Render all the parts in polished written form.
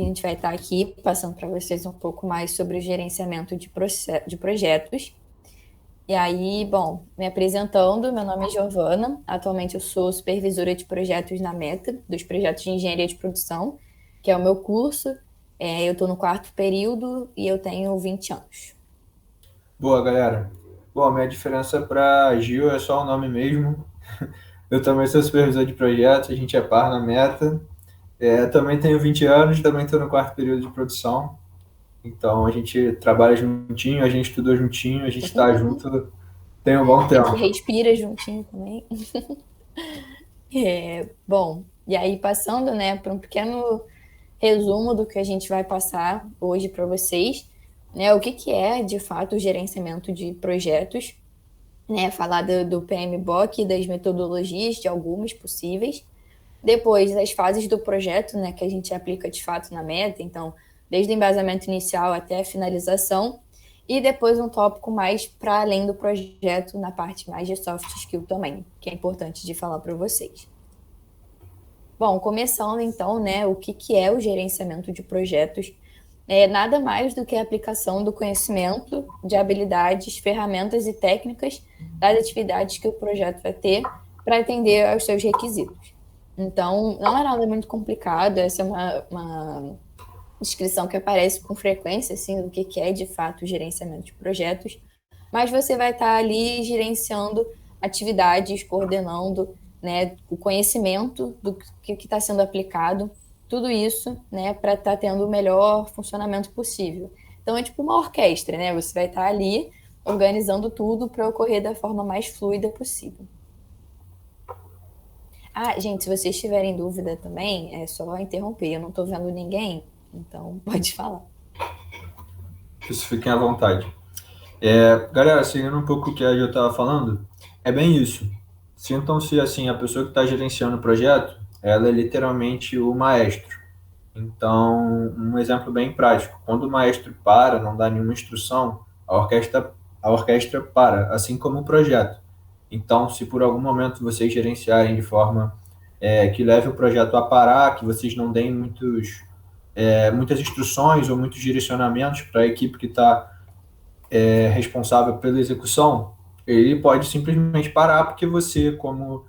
a gente vai estar aqui passando para vocês um pouco mais sobre o gerenciamento de projetos. E aí, bom, me apresentando, meu nome é Giovana, atualmente eu sou supervisora de projetos na Meta, dos projetos de engenharia de produção, que é o meu curso. Eu estou no quarto período e eu tenho 20 anos. Boa, galera. Bom, minha diferença para Gil é só o nome mesmo. Eu também sou supervisor de projetos, a gente é par na Meta. Também tenho 20 anos, também estou no quarto período de produção. Então a gente trabalha juntinho, a gente estudou juntinho, a gente está junto tem um bom A gente tempo. respira juntinho também. Bom, e aí passando, né, para um pequeno resumo do que a gente vai passar hoje para vocês, né, o que que é, de fato, o gerenciamento de projetos, né, falar do PMBOK e das metodologias, de algumas possíveis, depois das fases do projeto, né, que a gente aplica de fato na meta, então, desde o embasamento inicial até a finalização, e depois um tópico mais para além do projeto, na parte mais de soft skill também, que é importante de falar para vocês. Bom, começando então, né, o que que é o gerenciamento de projetos? É nada mais do que a aplicação do conhecimento, de habilidades, ferramentas e técnicas das atividades que o projeto vai ter para atender aos seus requisitos. Então, não é nada muito complicado, essa é uma descrição que aparece com frequência, assim, do que é de fato o gerenciamento de projetos, mas você vai estar ali gerenciando atividades, coordenando, né, o conhecimento do que está sendo aplicado, tudo isso, né, para estar tendo o melhor funcionamento possível. Então é tipo uma orquestra, né? Você vai estar ali organizando tudo para ocorrer da forma mais fluida possível. Ah, gente, se vocês tiverem dúvida também, é só interromper. Eu não estou vendo ninguém, então pode falar. Isso, fiquem à vontade. Galera, seguindo um pouco o que a Gil estava falando, é bem isso. Sintam-se assim, a pessoa que está gerenciando o projeto, ela é literalmente o maestro. Então, um exemplo bem prático: quando o maestro para, não dá nenhuma instrução, a orquestra para, assim como o projeto. Então, se por algum momento vocês gerenciarem de forma que leve o projeto a parar, que vocês não deem muitas instruções ou muitos direcionamentos para a equipe que está responsável pela execução, ele pode simplesmente parar porque você, como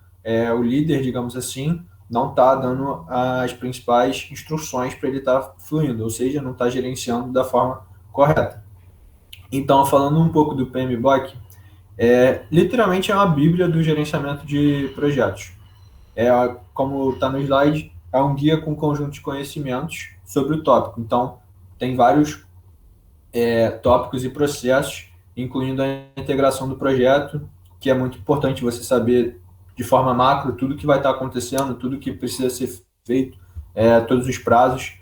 o líder, digamos assim, não está dando as principais instruções para ele estar fluindo, ou seja, não está gerenciando da forma correta. Então, falando um pouco do PMBOK, literalmente é uma bíblia do gerenciamento de projetos. Como está no slide, é um guia com um conjunto de conhecimentos sobre o tópico. Então, tem vários tópicos e processos, incluindo a integração do projeto, que é muito importante você saber de forma macro tudo que vai estar acontecendo, tudo que precisa ser feito, todos os prazos,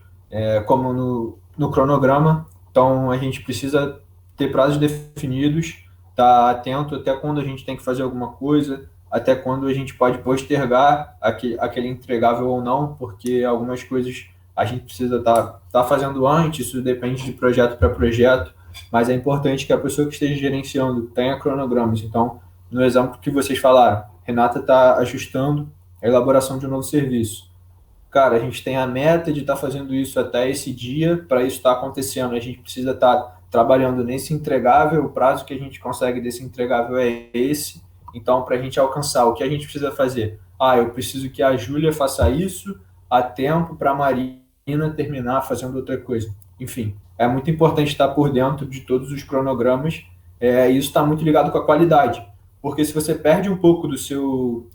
como no cronograma. Então, a gente precisa ter prazos definidos, estar atento até quando a gente tem que fazer alguma coisa, até quando a gente pode postergar aquele entregável ou não, porque algumas coisas a gente precisa estar fazendo antes, isso depende de projeto para projeto, mas é importante que a pessoa que esteja gerenciando tenha cronogramas. Então, no exemplo que vocês falaram, Renata está ajustando a elaboração de um novo serviço. Cara, a gente tem a meta de estar fazendo isso até esse dia, para isso estar acontecendo. A gente precisa estar trabalhando nesse entregável, o prazo que a gente consegue desse entregável é esse. Então, para a gente alcançar, o que a gente precisa fazer? Eu preciso que a Júlia faça isso a tempo para a Marina terminar fazendo outra coisa. Enfim, é muito importante estar por dentro de todos os cronogramas, e isso está muito ligado com a qualidade. Porque se você perde um pouco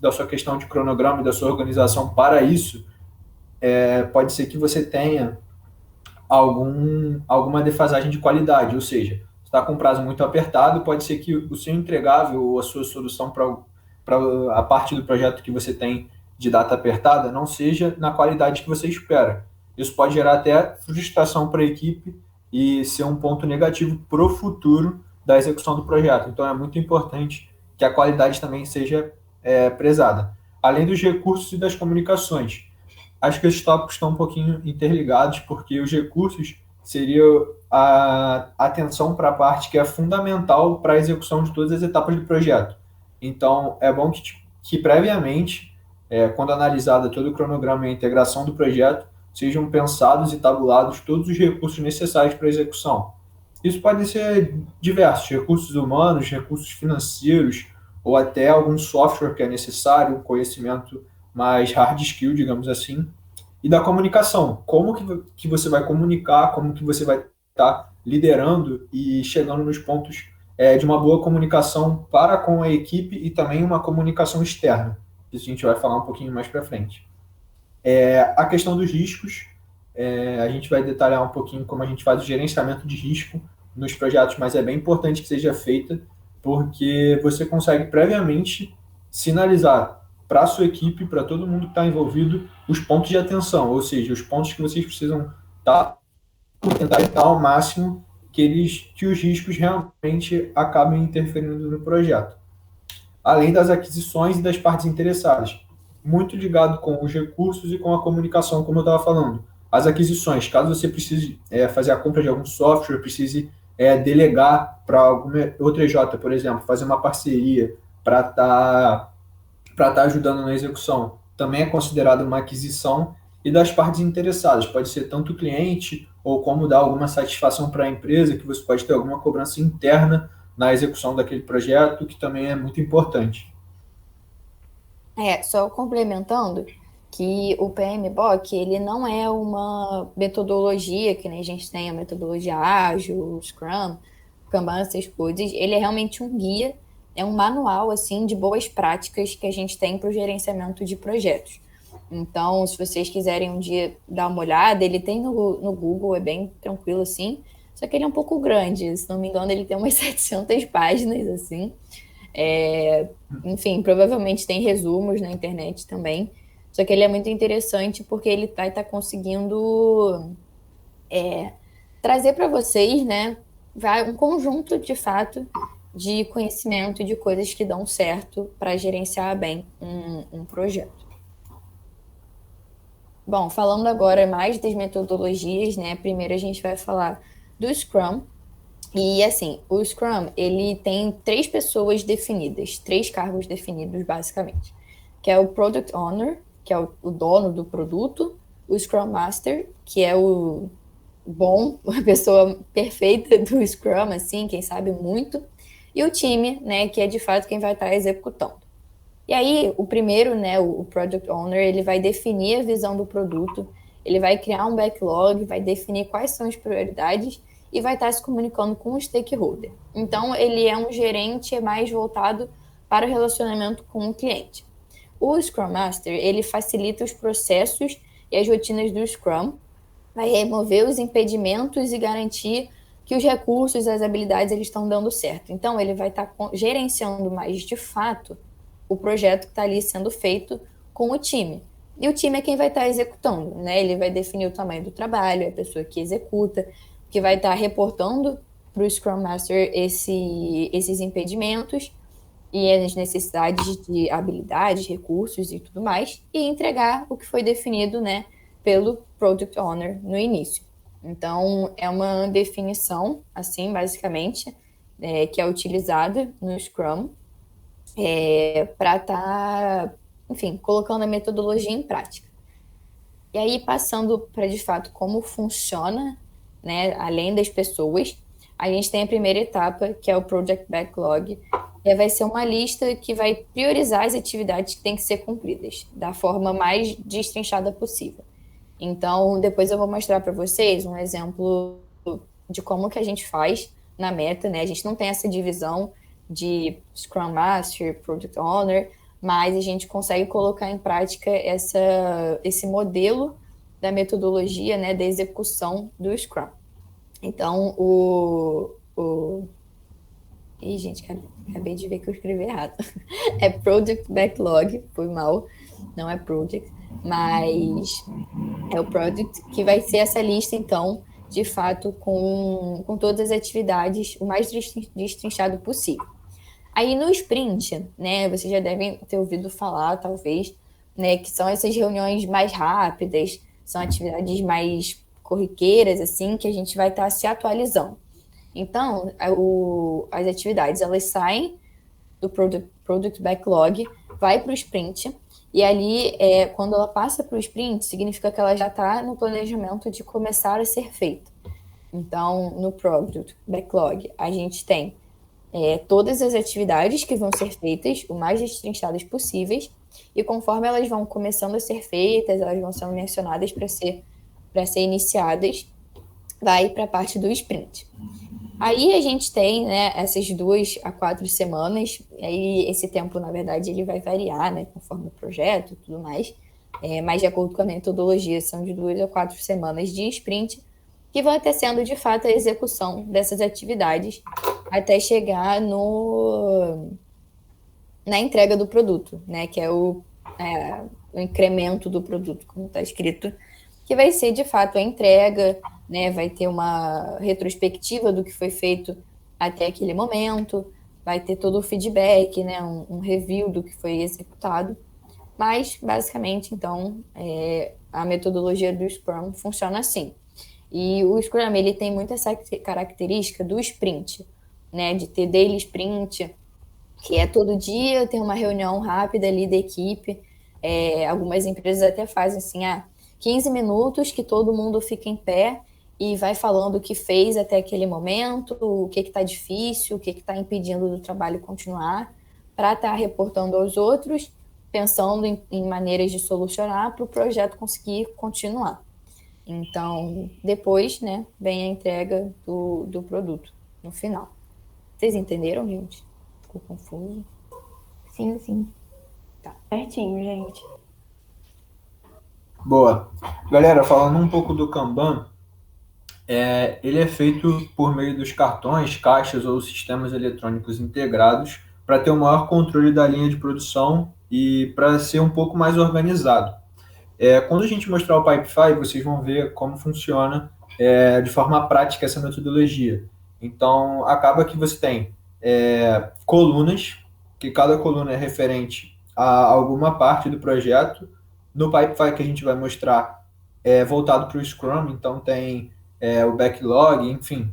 da sua questão de cronograma e da sua organização para isso, pode ser que você tenha alguma defasagem de qualidade, ou seja, está com um prazo muito apertado, pode ser que o seu entregável ou a sua solução para a parte do projeto que você tem de data apertada não seja na qualidade que você espera. Isso pode gerar até frustração para a equipe e ser um ponto negativo para o futuro da execução do projeto. Então, é muito importante que a qualidade também seja prezada. Além dos recursos e das comunicações. Acho que esses tópicos estão um pouquinho interligados, porque os recursos seriam a atenção para a parte que é fundamental para a execução de todas as etapas do projeto. Então, é bom que previamente, quando analisada todo o cronograma e a integração do projeto, sejam pensados e tabulados todos os recursos necessários para a execução. Isso pode ser diversos, recursos humanos, recursos financeiros, ou até algum software que é necessário, um conhecimento mais hard skill, digamos assim, e da comunicação. Como que você vai comunicar, como que você vai estar liderando e chegando nos pontos de uma boa comunicação para com a equipe e também uma comunicação externa. Isso a gente vai falar um pouquinho mais para frente. A questão dos riscos, a gente vai detalhar um pouquinho como a gente faz o gerenciamento de risco nos projetos, mas é bem importante que seja feita, porque você consegue previamente sinalizar para a sua equipe, para todo mundo que está envolvido, os pontos de atenção, ou seja, os pontos que vocês precisam tentar evitar ao máximo que os riscos realmente acabem interferindo no projeto. Além das aquisições e das partes interessadas, muito ligado com os recursos e com a comunicação, como eu estava falando. As aquisições, caso você precise fazer a compra de algum software, precise delegar para alguma outra EJ, por exemplo, fazer uma parceria para estar ajudando na execução, também é considerado uma aquisição. E das partes interessadas, pode ser tanto o cliente ou como dar alguma satisfação para a empresa, que você pode ter alguma cobrança interna na execução daquele projeto, que também é muito importante. Só complementando que o PMBOK, ele não é uma metodologia, que nem a gente tem a metodologia ágil, Scrum, Kanban, essas coisas. Ele é realmente um guia, é um manual, assim, de boas práticas que a gente tem para o gerenciamento de projetos. Então, se vocês quiserem um dia dar uma olhada, ele tem no Google, é bem tranquilo, assim, só que ele é um pouco grande, se não me engano, ele tem umas 700 páginas, assim. Enfim, provavelmente tem resumos na internet também. Só que ele é muito interessante porque ele tá conseguindo trazer para vocês, né, um conjunto de fato de conhecimento de coisas que dão certo para gerenciar bem um projeto. Bom, falando agora mais das metodologias, né? Primeiro a gente vai falar do Scrum. E assim, o Scrum, ele tem 3 pessoas definidas, 3 cargos definidos basicamente, que é o Product Owner, que é o dono do produto, o Scrum Master, que é a pessoa perfeita do Scrum, assim, quem sabe muito, e o time, né, que é de fato quem vai estar executando. E aí, o primeiro, né, o Product Owner, ele vai definir a visão do produto, ele vai criar um backlog, vai definir quais são as prioridades e vai estar se comunicando com o stakeholder. Então, ele é um gerente mais voltado para o relacionamento com o cliente. O Scrum Master, ele facilita os processos e as rotinas do Scrum, vai remover os impedimentos e garantir que os recursos, as habilidades, eles estão dando certo. Então, ele vai estar gerenciando mais, de fato, o projeto que está ali sendo feito com o time. E o time é quem vai estar executando, né? Ele vai definir o tamanho do trabalho, é a pessoa que executa, que vai estar reportando para o Scrum Master esses impedimentos e as necessidades de habilidades, recursos e tudo mais, e entregar o que foi definido, né, pelo Product Owner no início. Então, é uma definição, assim, basicamente, que é utilizada no Scrum para estar, enfim, colocando a metodologia em prática. E aí, passando para, de fato, como funciona, né, além das pessoas, a gente tem a primeira etapa, que é o Project Backlog, e vai ser uma lista que vai priorizar as atividades que têm que ser cumpridas, da forma mais destrinchada possível. Então, depois eu vou mostrar para vocês um exemplo de como que a gente faz na meta, né? A gente não tem essa divisão de Scrum Master, Product Owner, mas a gente consegue colocar em prática esse modelo da metodologia, né, da execução do Scrum. Então, Ih, gente, acabei de ver que eu escrevi errado. É Project Backlog, foi mal, não é Project, mas é o Project, que vai ser essa lista, então, de fato, com todas as atividades o mais destrinchado possível. Aí no sprint, né, vocês já devem ter ouvido falar, talvez, né, que são essas reuniões mais rápidas, são atividades mais corriqueiras, assim, que a gente vai estar se atualizando. Então, as atividades, elas saem do Product Backlog, vai para o sprint, E ali, quando ela passa para o sprint, significa que ela já está no planejamento de começar a ser feita. Então, no Product Backlog, a gente tem todas as atividades que vão ser feitas, o mais destrinchadas possíveis, e conforme elas vão começando a ser feitas, elas vão sendo mencionadas para ser iniciadas, vai para a parte do sprint. Aí a gente tem, né, essas 2 a 4 semanas, e aí esse tempo, na verdade, ele vai variar, né, conforme o projeto e tudo mais, mas de acordo com a metodologia, são de 2 a 4 semanas de sprint, que vai até sendo, de fato, a execução dessas atividades, até chegar na entrega do produto, né, que é o incremento do produto, como está escrito, que vai ser, de fato, a entrega, né, vai ter uma retrospectiva do que foi feito até aquele momento, vai ter todo o feedback, né, um review do que foi executado, mas, basicamente, então, a metodologia do Scrum funciona assim. E o Scrum, ele tem muito essa característica do sprint, né, de ter daily sprint, que é todo dia ter uma reunião rápida ali da equipe. Algumas empresas até fazem assim, 15 minutos que todo mundo fica em pé e vai falando o que fez até aquele momento, o que está difícil, o que está impedindo do trabalho continuar, para estar reportando aos outros, pensando em maneiras de solucionar para o projeto conseguir continuar. Então, depois, né, vem a entrega do produto no final. Vocês entenderam, gente? Ficou confuso? Sim, sim. Tá. Certinho, gente. Boa. Galera, falando um pouco do Kanban, ele é feito por meio dos cartões, caixas ou sistemas eletrônicos integrados para ter o maior controle da linha de produção e para ser um pouco mais organizado. Quando a gente mostrar o Pipefy, vocês vão ver como funciona de forma prática essa metodologia. Então, acaba que você tem colunas, que cada coluna é referente a alguma parte do projeto. No Pipefy que a gente vai mostrar é voltado para o Scrum, então tem o backlog, enfim.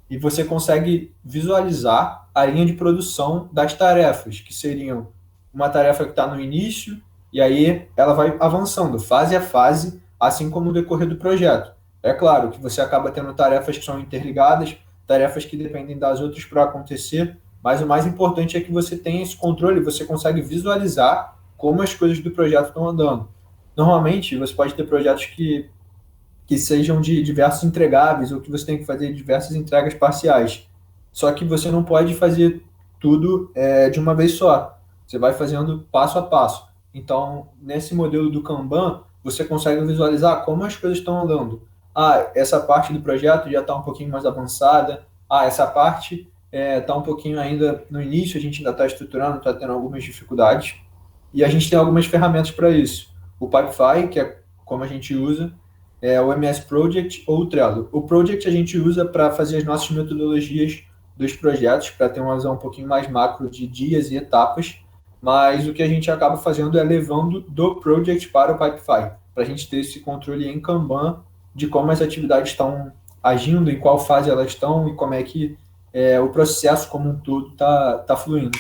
E você consegue visualizar a linha de produção das tarefas, que seriam uma tarefa que está no início, e aí ela vai avançando, fase a fase, assim como no decorrer do projeto. É claro que você acaba tendo tarefas que são interligadas, tarefas que dependem das outras para acontecer, mas o mais importante é que você tenha esse controle, você consegue visualizar como as coisas do projeto estão andando. Normalmente, você pode ter projetos que sejam de diversos entregáveis ou que você tem que fazer diversas entregas parciais. Só que você não pode fazer tudo de uma vez só. Você vai fazendo passo a passo. Então, nesse modelo do Kanban, você consegue visualizar como as coisas estão andando. Essa parte do projeto já está um pouquinho mais avançada. Essa parte está um pouquinho ainda no início, a gente ainda está estruturando, está tendo algumas dificuldades. E a gente tem algumas ferramentas para isso. O Pipefy, que é como a gente usa, o MS Project ou o Trello. O Project a gente usa para fazer as nossas metodologias dos projetos, para ter uma visão um pouquinho mais macro de dias e etapas, mas o que a gente acaba fazendo é levando do Project para o Pipefy, para a gente ter esse controle em Kanban de como as atividades estão agindo, em qual fase elas estão e como é que o processo como um todo está fluindo.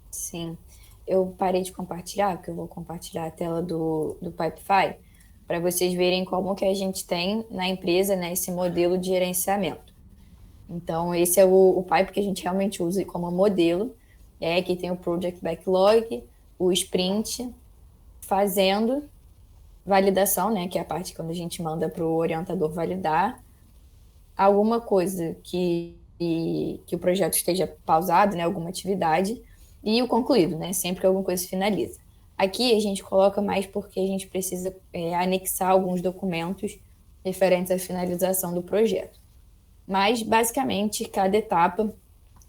Sim. Eu parei de compartilhar, porque eu vou compartilhar a tela do Pipefy, para vocês verem como que a gente tem na empresa, né, esse modelo de gerenciamento. Então, esse é o Pipe que a gente realmente usa como modelo. Aqui tem o Project Backlog, o Sprint, fazendo validação, né, que é a parte quando a gente manda para o orientador validar alguma coisa que o projeto esteja pausado, né, alguma atividade, e o concluído, né, sempre que alguma coisa se finaliza. Aqui a gente coloca mais porque a gente precisa anexar alguns documentos referentes à finalização do projeto. Mas, basicamente, cada etapa,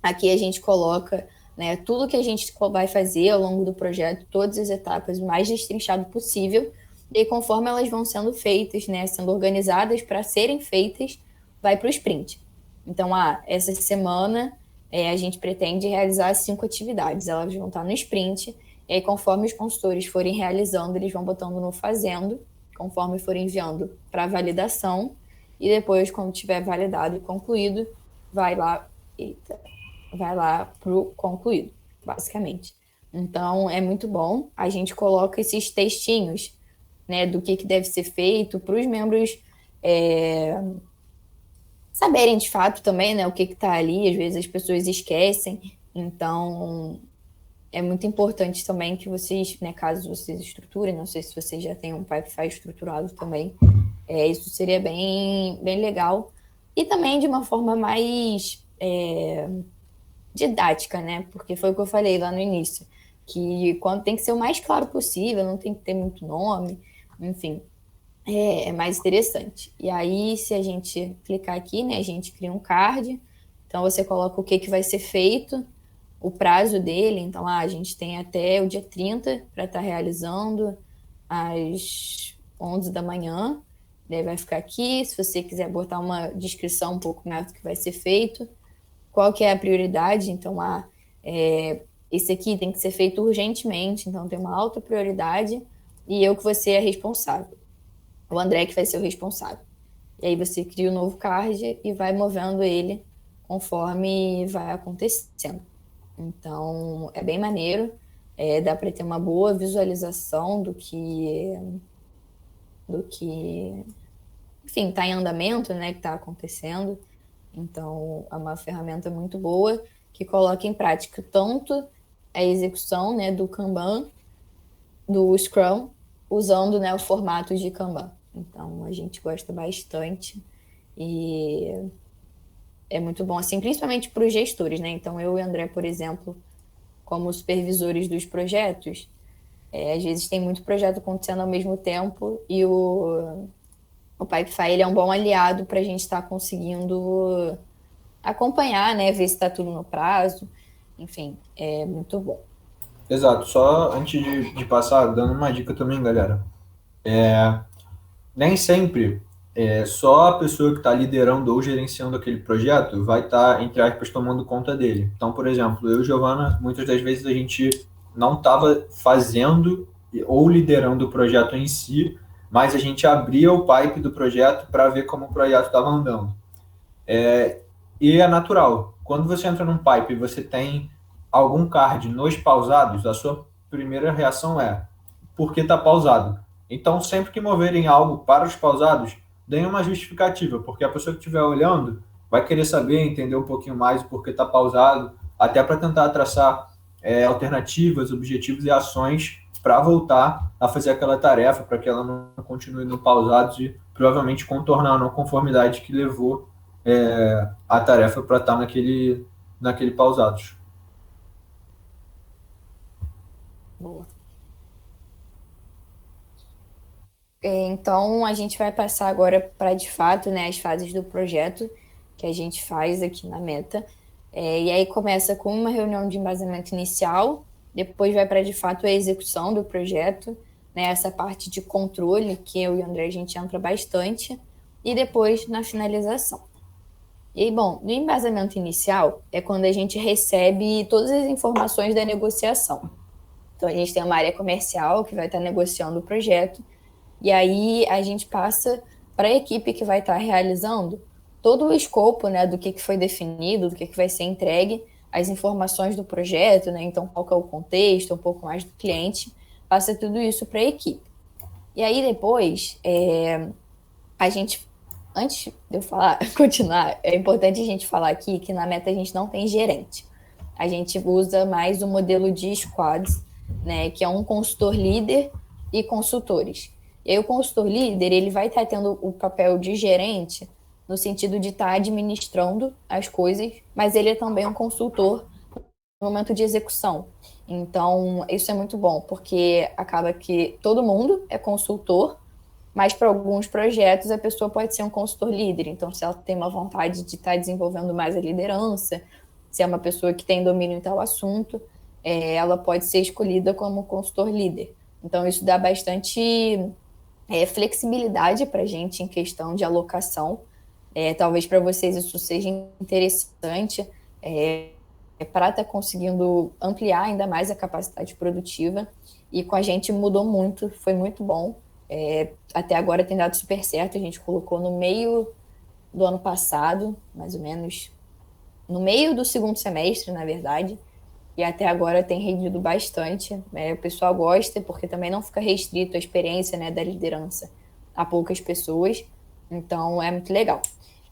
aqui a gente coloca, né, tudo que a gente vai fazer ao longo do projeto, todas as etapas, o mais destrinchado possível, e conforme elas vão sendo feitas, né, sendo organizadas para serem feitas, vai para o sprint. Então, essa semana a gente pretende realizar 5 atividades, elas vão estar no sprint, e aí, conforme os consultores forem realizando, eles vão botando no fazendo, conforme forem enviando para validação, e depois, quando tiver validado e concluído, vai lá para o concluído, basicamente. Então, é muito bom. A gente coloca esses textinhos, né, do que deve ser feito para os membros saberem de fato também, né, o que está ali. Às vezes as pessoas esquecem. Então, é muito importante também que vocês, né, caso vocês estruturem, não sei se vocês já têm um Pipefy estruturado também, isso seria bem, bem legal. E também de uma forma mais didática, né? Porque foi o que eu falei lá no início, que quando tem que ser o mais claro possível, não tem que ter muito nome, enfim, é mais interessante. E aí, se a gente clicar aqui, né, a gente cria um card, então você coloca o que vai ser feito, o prazo dele, então lá a gente tem até o dia 30 para estar realizando às 11 da manhã, daí vai ficar aqui, se você quiser botar uma descrição um pouco mais do que vai ser feito, qual que é a prioridade, então esse aqui tem que ser feito urgentemente, então tem uma alta prioridade, e eu que vou ser a responsável, o André que vai ser o responsável. E aí você cria um novo card e vai movendo ele conforme vai acontecendo. Então, é bem maneiro, dá para ter uma boa visualização do que, enfim, está em andamento, né, que está acontecendo. Então, é uma ferramenta muito boa que coloca em prática tanto a execução, né, do Kanban, do Scrum, usando, né, o formato de Kanban. Então, a gente gosta bastante e é muito bom, assim, principalmente para os gestores, né? Então, eu e o André, por exemplo, como supervisores dos projetos, às vezes tem muito projeto acontecendo ao mesmo tempo e o Pipefy ele é um bom aliado para a gente estar conseguindo acompanhar, né? Ver se está tudo no prazo. Enfim, é muito bom. Exato. Só antes de passar, dando uma dica também, galera. Nem sempre só a pessoa que está liderando ou gerenciando aquele projeto vai estar, entre aspas, tomando conta dele. Então, por exemplo, eu e Giovana, muitas das vezes a gente não estava fazendo ou liderando o projeto em si, mas a gente abria o pipe do projeto para ver como o projeto estava andando. E é natural. Quando você entra num pipe e você tem algum card nos pausados, a sua primeira reação é por que está pausado? Então, sempre que moverem algo para os pausados, deem uma justificativa, porque a pessoa que estiver olhando vai querer saber, entender um pouquinho mais o porquê está pausado, até para tentar traçar alternativas, objetivos e ações para voltar a fazer aquela tarefa, para que ela não continue no pausados e provavelmente contornar a não conformidade que levou a tarefa para estar naquele pausados. Boa. Então, a gente vai passar agora para, de fato, né, as fases do projeto que a gente faz aqui na Meta. E aí começa com uma reunião de embasamento inicial, depois vai para, de fato, a execução do projeto, né, essa parte de controle, que eu e o André a gente entra bastante, e depois na finalização. E aí, bom, no embasamento inicial é quando a gente recebe todas as informações da negociação. Então, a gente tem uma área comercial que vai estar negociando o projeto, e aí a gente passa para a equipe que vai estar realizando todo o escopo, né, do que foi definido, do que vai ser entregue, as informações do projeto, né, então qual que é o contexto, um pouco mais do cliente, passa tudo isso para a equipe. E aí depois, a gente, antes de eu falar, continuar, é importante a gente falar aqui que na Meta a gente não tem gerente. A gente usa mais o modelo de squads, né, que é um consultor líder e consultores. E aí o consultor líder, ele vai estar tendo o papel de gerente no sentido de estar administrando as coisas, mas ele é também um consultor no momento de execução. Então, isso é muito bom, porque acaba que todo mundo é consultor, mas para alguns projetos a pessoa pode ser um consultor líder. Então, se ela tem uma vontade de estar desenvolvendo mais a liderança, se é uma pessoa que tem domínio em tal assunto, ela pode ser escolhida como consultor líder. Então, isso dá bastante flexibilidade para a gente em questão de alocação. Talvez para vocês isso seja interessante para estar conseguindo ampliar ainda mais a capacidade produtiva. E com a gente mudou muito, foi muito bom. Até agora tem dado super certo. A gente colocou no meio do ano passado, mais ou menos, no meio do segundo semestre, na verdade. e até agora tem rendido bastante. O pessoal gosta, porque também não fica restrito a experiência, né, da liderança a poucas pessoas, então é muito legal.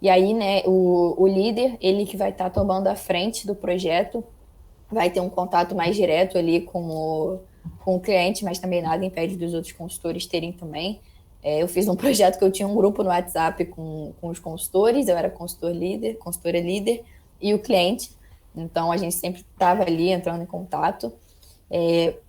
E aí, né, o líder, ele que vai estar tomando a frente do projeto, vai ter um contato mais direto ali com o cliente, mas também nada impede dos outros consultores terem também. Eu fiz um projeto que eu tinha um grupo no WhatsApp com os consultores, eu era consultora líder, e o cliente. Então, a gente sempre estava ali entrando em contato.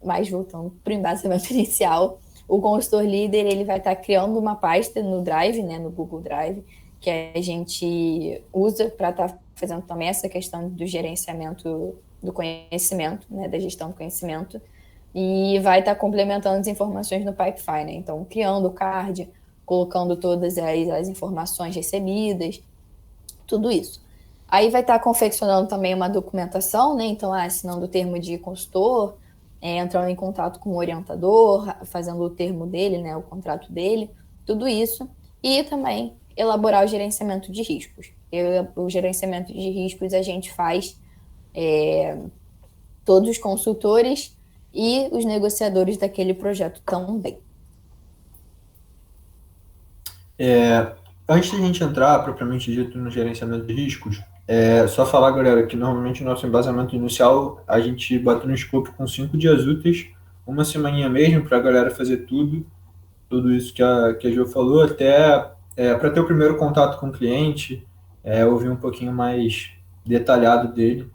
Mas voltando para o embasamento inicial, o consultor líder, ele vai estar criando uma pasta no Drive, né, no Google Drive, que a gente usa para estar fazendo também essa questão do gerenciamento do conhecimento, né, da gestão do conhecimento, e vai estar complementando as informações no Pipefy, né? Então, criando o card, colocando todas as informações recebidas, tudo isso. Aí vai estar confeccionando também uma documentação, né? Então, assinando o termo de consultor, entrando em contato com o orientador, fazendo o termo dele, né? O contrato dele, tudo isso. E também elaborar o gerenciamento de riscos. O gerenciamento de riscos a gente faz todos os consultores e os negociadores daquele projeto também. Antes de a gente entrar, propriamente dito, no gerenciamento de riscos, só falar, galera, que normalmente o nosso embasamento inicial a gente bota no escopo com 5 dias úteis, uma semaninha mesmo, para a galera fazer tudo isso que a Jo falou, até para ter o primeiro contato com o cliente, ouvir um pouquinho mais detalhado dele.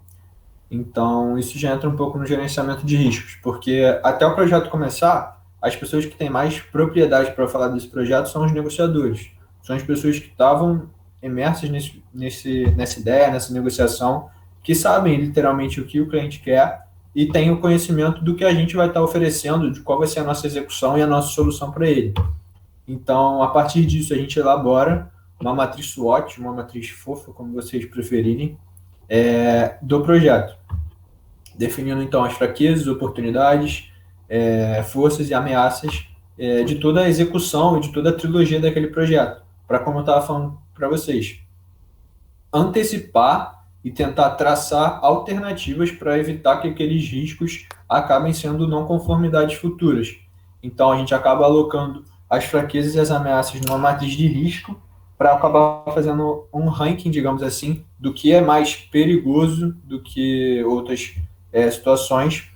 Então, isso já entra um pouco no gerenciamento de riscos, porque até o projeto começar, as pessoas que têm mais propriedade para falar desse projeto são os negociadores. São as pessoas que estavam imersas nessa ideia, nessa negociação, que sabem literalmente o que o cliente quer e têm o conhecimento do que a gente vai estar oferecendo, de qual vai ser a nossa execução e a nossa solução para ele. Então, a partir disso, a gente elabora uma matriz SWOT, uma matriz fofa, como vocês preferirem, do projeto, definindo então as fraquezas, oportunidades, forças e ameaças de toda a execução e de toda a trilogia daquele projeto, para, como eu estava falando para vocês, antecipar e tentar traçar alternativas para evitar que aqueles riscos acabem sendo não conformidades futuras. Então, a gente acaba alocando as fraquezas e as ameaças numa matriz de risco para acabar fazendo um ranking, digamos assim, do que é mais perigoso do que outras situações,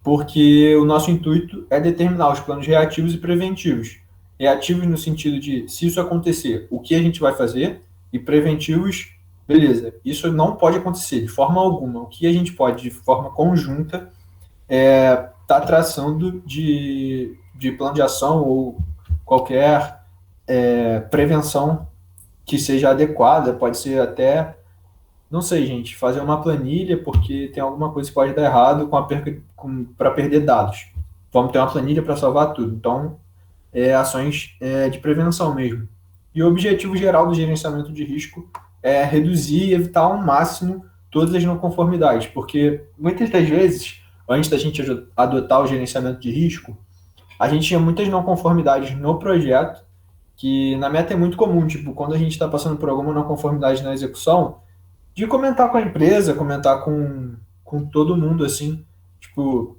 porque o nosso intuito é determinar os planos reativos e preventivos. Reativos no sentido de, se isso acontecer, o que a gente vai fazer, e preventivos, beleza, isso não pode acontecer de forma alguma. O que a gente pode, de forma conjunta, tá traçando de plano de ação ou qualquer prevenção que seja adequada, pode ser até, não sei, gente, fazer uma planilha porque tem alguma coisa que pode dar errado para perder dados. Vamos ter uma planilha para salvar tudo. Então, ações de prevenção mesmo. E o objetivo geral do gerenciamento de risco é reduzir e evitar ao máximo todas as não conformidades, porque muitas das vezes, antes da gente adotar o gerenciamento de risco, a gente tinha muitas não conformidades no projeto, que na meta é muito comum, tipo, quando a gente está passando por alguma não conformidade na execução, de comentar com a empresa, comentar com todo mundo, assim, tipo,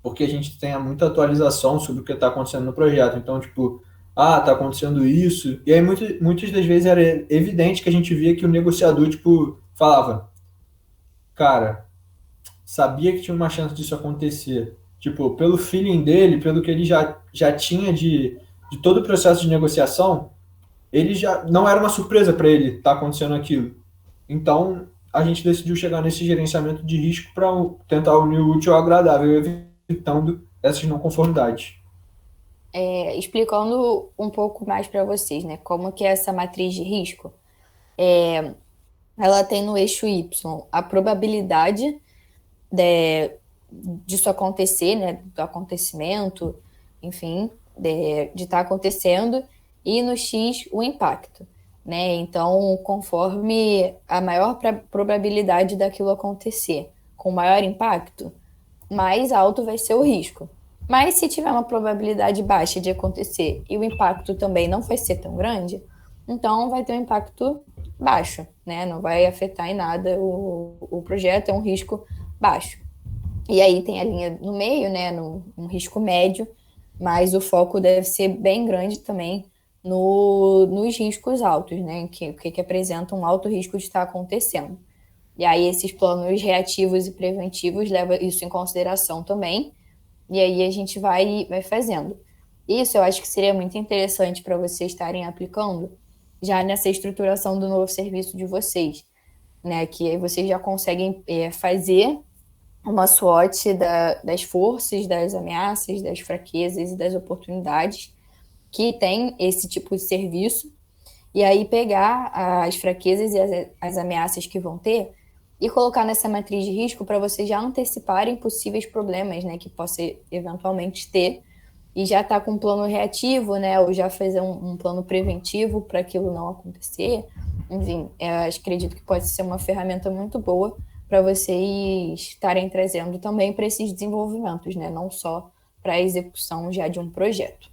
porque a gente tem muita atualização sobre o que está acontecendo no projeto. Então, tipo, tá acontecendo isso. E aí, muitas das vezes era evidente que a gente via que o negociador, tipo, falava, cara, sabia que tinha uma chance disso acontecer. Tipo, pelo feeling dele, pelo que ele já tinha de todo o processo de negociação, ele já não era uma surpresa para ele estar acontecendo aquilo. Então, a gente decidiu chegar nesse gerenciamento de risco para tentar unir o útil ao agradável, evitando essas não conformidades. Explicando um pouco mais para vocês, né, como que é essa matriz de risco, ela tem no eixo Y a probabilidade disso acontecer, né, do acontecimento, enfim, de estar acontecendo, e no X o impacto, né? Então, conforme a maior probabilidade daquilo acontecer, com maior impacto, mais alto vai ser o risco. Mas se tiver uma probabilidade baixa de acontecer e o impacto também não vai ser tão grande, então vai ter um impacto baixo, né? Não vai afetar em nada o projeto, é um risco baixo. E aí tem a linha no meio, né, no risco médio, mas o foco deve ser bem grande também nos riscos altos, né, que apresentam um alto risco de estar acontecendo. E aí esses planos reativos e preventivos levam isso em consideração também, e aí a gente vai fazendo. Isso eu acho que seria muito interessante para vocês estarem aplicando já nessa estruturação do novo serviço de vocês, né, que aí vocês já conseguem fazer uma SWOT das forças, das ameaças, das fraquezas e das oportunidades que tem esse tipo de serviço, e aí pegar as fraquezas e as ameaças que vão ter e colocar nessa matriz de risco para vocês já anteciparem possíveis problemas, né, que possa eventualmente ter, e já estar com um plano reativo, né, ou já fazer um plano preventivo para aquilo não acontecer. Enfim, acredito que pode ser uma ferramenta muito boa para vocês estarem trazendo também para esses desenvolvimentos, né, não só para a execução já de um projeto.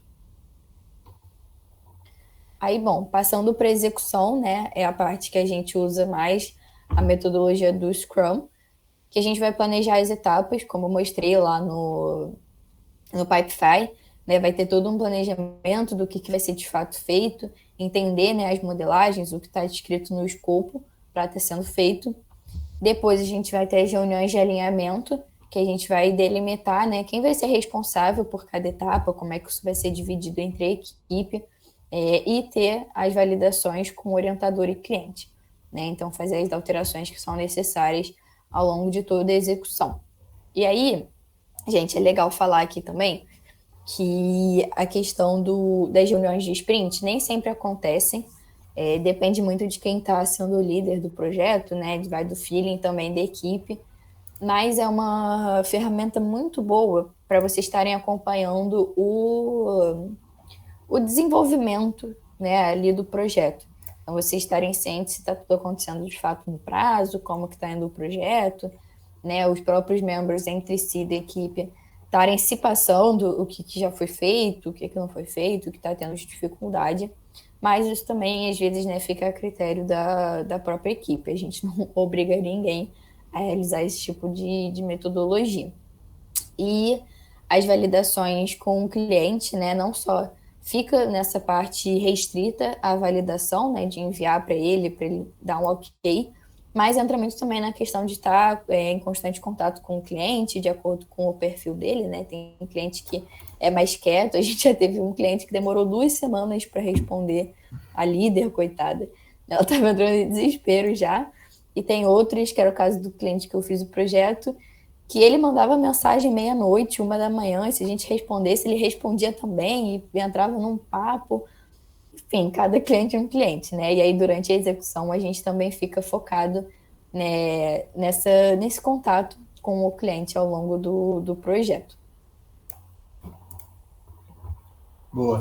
Aí, bom, passando para a execução, né, é a parte que a gente usa mais a metodologia do Scrum, que a gente vai planejar as etapas, como eu mostrei lá no Pipefy, né, vai ter todo um planejamento do que vai ser de fato feito, entender, né, as modelagens, o que está descrito no escopo para estar sendo feito. Depois a gente vai ter as reuniões de alinhamento, que a gente vai delimitar, né, quem vai ser responsável por cada etapa, como é que isso vai ser dividido entre a equipe, e ter as validações com o orientador e cliente, né? Então, fazer as alterações que são necessárias ao longo de toda a execução. E aí, gente, é legal falar aqui também que a questão das reuniões de sprint nem sempre acontecem, depende muito de quem está sendo o líder do projeto, né? Vai do feeling também da equipe, mas é uma ferramenta muito boa para vocês estarem acompanhando o desenvolvimento, né, ali do projeto. Então, vocês estarem cientes se está tudo acontecendo de fato no prazo, como que está indo o projeto, né, os próprios membros entre si da equipe estarem se passando o que já foi feito, o que não foi feito, o que está tendo de dificuldade, mas isso também, às vezes, né, fica a critério da própria equipe. A gente não obriga ninguém a realizar esse tipo de metodologia. E as validações com o cliente, né, não só fica nessa parte restrita à validação, né, de enviar para ele dar um ok, mas entra muito também na questão de estar em constante contato com o cliente, de acordo com o perfil dele, né? Tem um cliente que é mais quieto, a gente já teve um cliente que demorou 2 semanas para responder a líder, coitada. Ela estava entrando em desespero já. E tem outros, que era o caso do cliente que eu fiz o projeto, que ele mandava mensagem meia-noite, 1 da manhã, e se a gente respondesse, ele respondia também e entrava num papo. Enfim, cada cliente é um cliente, né? E aí, durante a execução, a gente também fica focado, né, nesse contato com o cliente ao longo do projeto. Boa.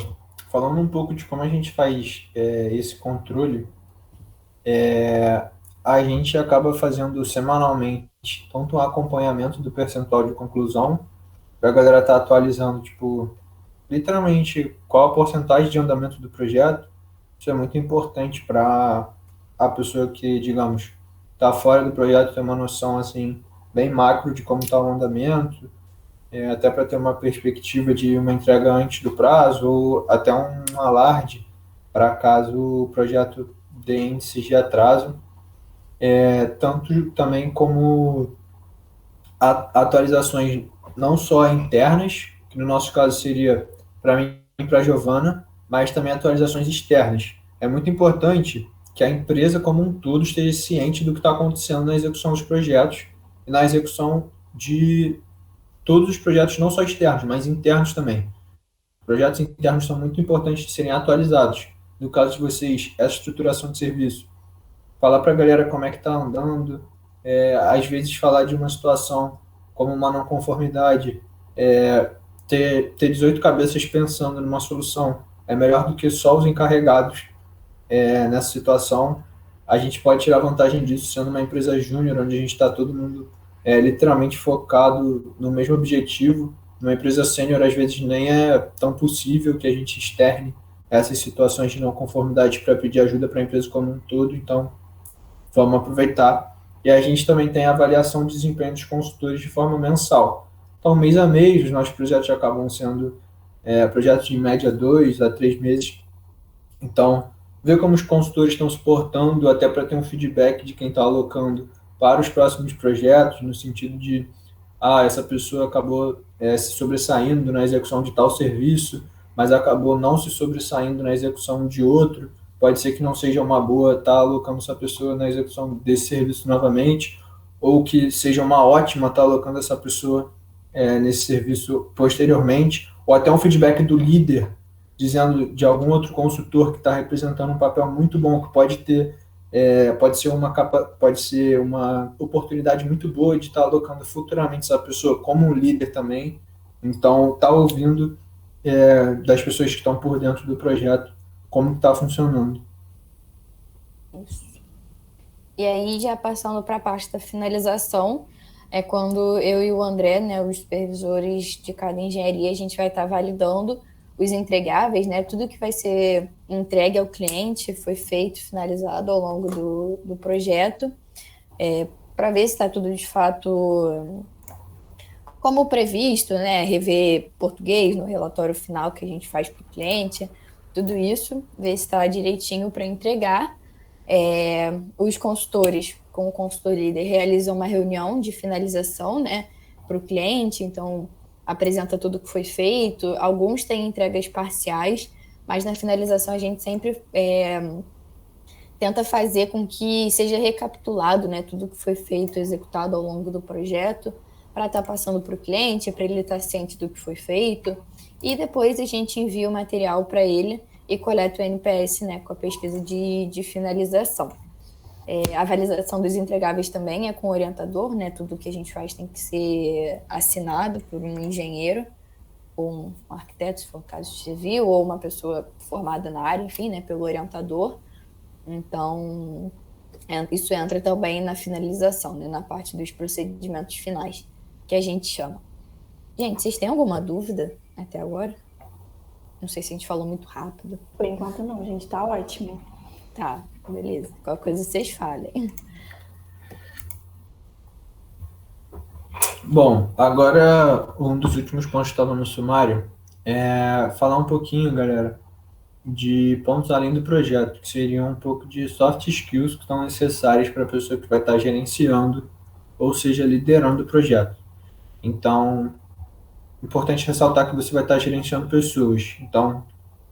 Falando um pouco de como a gente faz esse controle, a gente acaba fazendo semanalmente tanto um acompanhamento do percentual de conclusão, para a galera estar atualizando, tipo, literalmente qual a porcentagem de andamento do projeto. Isso é muito importante para a pessoa que, digamos, está fora do projeto ter uma noção assim bem macro de como está o andamento, até para ter uma perspectiva de uma entrega antes do prazo ou até um alarde para caso o projeto dê índices de atraso, tanto também como atualizações não só internas, que no nosso caso seria para mim e para a Giovana, mas também atualizações externas. É muito importante que a empresa como um todo esteja ciente do que está acontecendo na execução dos projetos e na execução de todos os projetos, não só externos, mas internos também. Projetos internos são muito importantes de serem atualizados. No caso de vocês, essa estruturação de serviço, falar para a galera como é que está andando, às vezes falar de uma situação como uma não conformidade, ter 18 cabeças pensando numa solução é melhor do que só os encarregados nessa situação. A gente pode tirar vantagem disso sendo uma empresa júnior, onde a gente está todo mundo literalmente focado no mesmo objetivo. Numa empresa sênior, às vezes, nem é tão possível que a gente externe essas situações de não conformidade para pedir ajuda para a empresa como um todo. Então, vamos aproveitar E a gente também tem a avaliação de desempenho dos consultores de forma mensal. Então, mês a mês, os nossos projetos acabam sendo projetos de média 2 a 3 meses. Então, ver como os consultores estão se portando, até para ter um feedback de quem está alocando para os próximos projetos, no sentido de, essa pessoa acabou se sobressaindo na execução de tal serviço, mas acabou não se sobressaindo na execução de outro. Pode ser que não seja uma boa estar alocando essa pessoa na execução desse serviço novamente, ou que seja uma ótima estar alocando essa pessoa nesse serviço posteriormente, ou até um feedback do líder dizendo de algum outro consultor que está representando um papel muito bom, que pode ser uma oportunidade muito boa de estar alocando futuramente essa pessoa como um líder também. Então, está ouvindo das pessoas que estão por dentro do projeto como está funcionando. Isso. E aí, já passando para a parte da finalização, é quando eu e o André, né, os supervisores de cada engenharia, a gente vai estar validando os entregáveis, né, tudo que vai ser entregue ao cliente foi feito, finalizado ao longo do projeto, para ver se está tudo de fato como previsto, né, rever português no relatório final que a gente faz para o cliente, tudo isso, ver se está direitinho para entregar. Os consultores, com o consultor líder, realizam uma reunião de finalização, né, para o cliente, então apresenta tudo o que foi feito. Alguns têm entregas parciais, mas na finalização a gente sempre tenta fazer com que seja recapitulado, né, tudo que foi feito, executado ao longo do projeto, para estar passando para o cliente, para ele estar ciente do que foi feito, e depois a gente envia o material para ele e coleta o NPS, né, com a pesquisa de finalização. A avaliação dos entregáveis também é com o orientador, né, tudo que a gente faz tem que ser assinado por um engenheiro, ou um arquiteto, se for o caso civil, ou uma pessoa formada na área, enfim, né, pelo orientador. Então, isso entra também na finalização, né, na parte dos procedimentos finais, que a gente chama. Gente, vocês têm alguma dúvida até agora? Não sei se a gente falou muito rápido. Por enquanto não, gente, tá ótimo. Tá, beleza. Qualquer coisa vocês falem. Bom, agora um dos últimos pontos que estava no sumário é falar um pouquinho, galera, de pontos além do projeto, que seriam um pouco de soft skills que estão necessárias para a pessoa que vai estar gerenciando, ou seja, liderando o projeto. Então, importante ressaltar que você vai estar gerenciando pessoas. Então,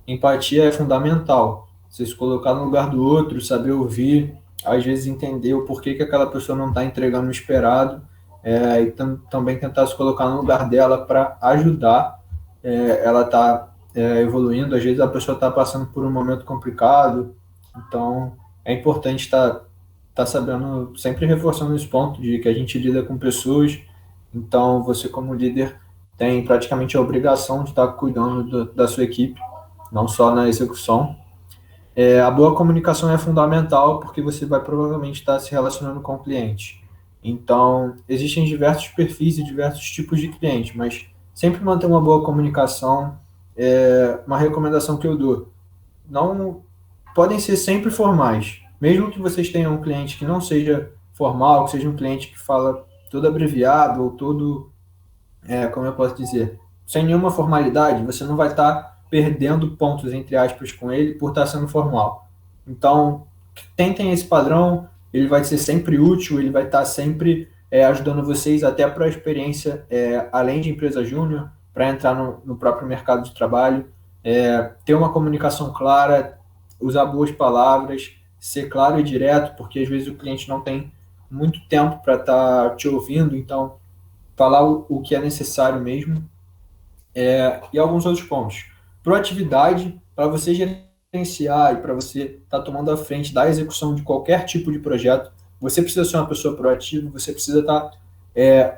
empatia é fundamental. Você se colocar no lugar do outro, saber ouvir, às vezes entender o porquê que aquela pessoa não está entregando o esperado, e também tentar se colocar no lugar dela para ajudar ela está evoluindo. Às vezes a pessoa está passando por um momento complicado, então é importante estar sabendo, sempre reforçando esse ponto de que a gente lida com pessoas, então você como líder tem praticamente a obrigação de estar cuidando da sua equipe, não só na execução. A boa comunicação é fundamental porque você vai provavelmente estar se relacionando com o cliente. Então, existem diversos perfis e diversos tipos de cliente, mas sempre manter uma boa comunicação é uma recomendação que eu dou. Não podem ser sempre formais, mesmo que vocês tenham um cliente que não seja formal, que seja um cliente que fala todo abreviado ou todo, como eu posso dizer, sem nenhuma formalidade, você não vai estar perdendo pontos, entre aspas, com ele por estar sendo formal. Então, tentem esse padrão, ele vai ser sempre útil, ele vai estar sempre ajudando vocês até para a experiência, além de empresa júnior, para entrar no próprio mercado de trabalho, ter uma comunicação clara, usar boas palavras, ser claro e direto, porque às vezes o cliente não tem muito tempo para estar te ouvindo, então falar o que é necessário mesmo. E alguns outros pontos. Proatividade, para você gerenciar e para você estar tomando a frente da execução de qualquer tipo de projeto, você precisa ser uma pessoa proativa, você precisa estar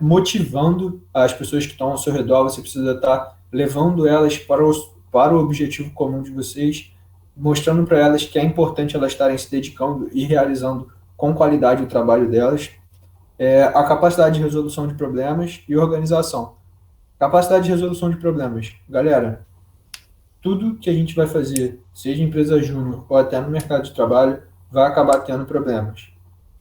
motivando as pessoas que estão ao seu redor, você precisa estar levando elas para o objetivo comum de vocês, mostrando para elas que é importante elas estarem se dedicando e realizando com qualidade o trabalho delas. A capacidade de resolução de problemas e organização. Capacidade de resolução de problemas. Galera, tudo que a gente vai fazer, seja em empresa júnior ou até no mercado de trabalho, vai acabar tendo problemas.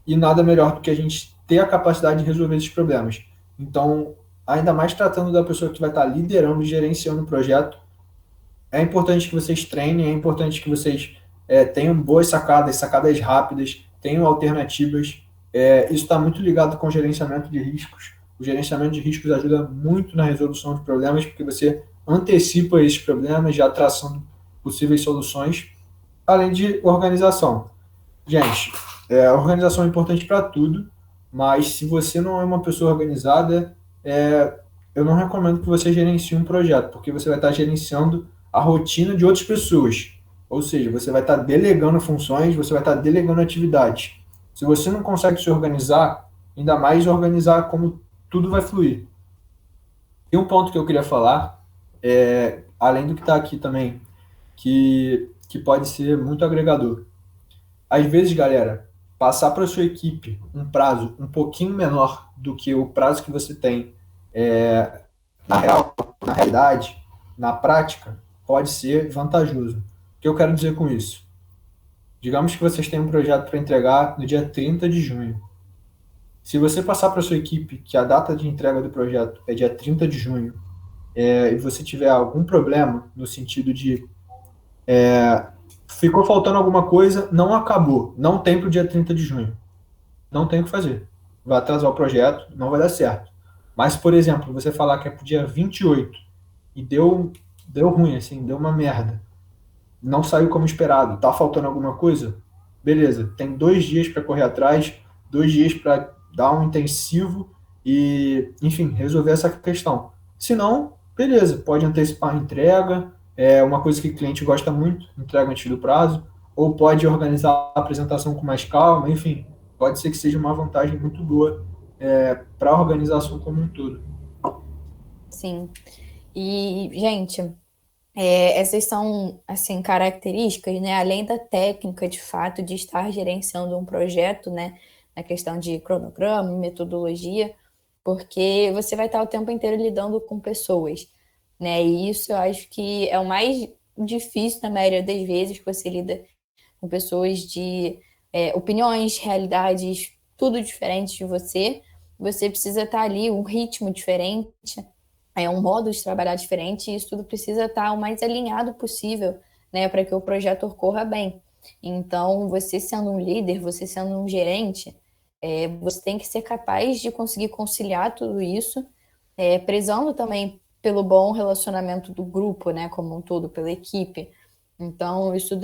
e nada melhor do que a gente ter a capacidade de resolver esses problemas. Então, ainda mais tratando da pessoa que vai estar liderando e gerenciando o projeto, é importante que vocês treinem, é importante que vocês tenham boas sacadas, sacadas rápidas, tenham alternativas. Isso está muito ligado com o gerenciamento de riscos. O gerenciamento de riscos ajuda muito na resolução de problemas, porque você antecipa esses problemas, já traçando possíveis soluções, além de organização. Gente, a organização é importante para tudo, mas se você não é uma pessoa organizada, eu não recomendo que você gerencie um projeto, porque você vai estar gerenciando a rotina de outras pessoas. Ou seja, você vai estar delegando funções, você vai estar delegando atividades. Se você não consegue se organizar, ainda mais organizar como tudo vai fluir. E um ponto que eu queria falar, além do que está aqui também, que pode ser muito agregador. Às vezes, galera, passar para a sua equipe um prazo um pouquinho menor do que o prazo que você tem na realidade, na prática, pode ser vantajoso. O que eu quero dizer com isso? Digamos que vocês têm um projeto para entregar no dia 30 de junho. Se você passar para a sua equipe que a data de entrega do projeto é dia 30 de junho, e você tiver algum problema no sentido de ficou faltando alguma coisa, não acabou, não tem para o dia 30 de junho. Não tem o que fazer. Vai atrasar o projeto, não vai dar certo. Mas, por exemplo, você falar que é para o dia 28 e deu ruim, assim, deu uma merda. Não saiu como esperado, tá faltando alguma coisa? Beleza, tem 2 dias para correr atrás, 2 dias para dar um intensivo e, enfim, resolver essa questão. Se não, beleza, pode antecipar a entrega, é uma coisa que o cliente gosta muito, entrega antes do prazo, ou pode organizar a apresentação com mais calma, enfim, pode ser que seja uma vantagem muito boa para a organização como um todo. Sim. E, gente, essas são, assim, características, né? Além da técnica, de fato, de estar gerenciando um projeto, né? Na questão de cronograma, metodologia, porque você vai estar o tempo inteiro lidando com pessoas, né? E isso eu acho que é o mais difícil na maioria das vezes, que você lida com pessoas de opiniões, realidades, tudo diferente de você. Você precisa estar ali, um ritmo diferente, um modo de trabalhar diferente, e isso tudo precisa estar o mais alinhado possível, né, para que o projeto ocorra bem. Então, você sendo um líder, você sendo um gerente, você tem que ser capaz de conseguir conciliar tudo isso, prezando também pelo bom relacionamento do grupo, né, como um todo, pela equipe. Então, isso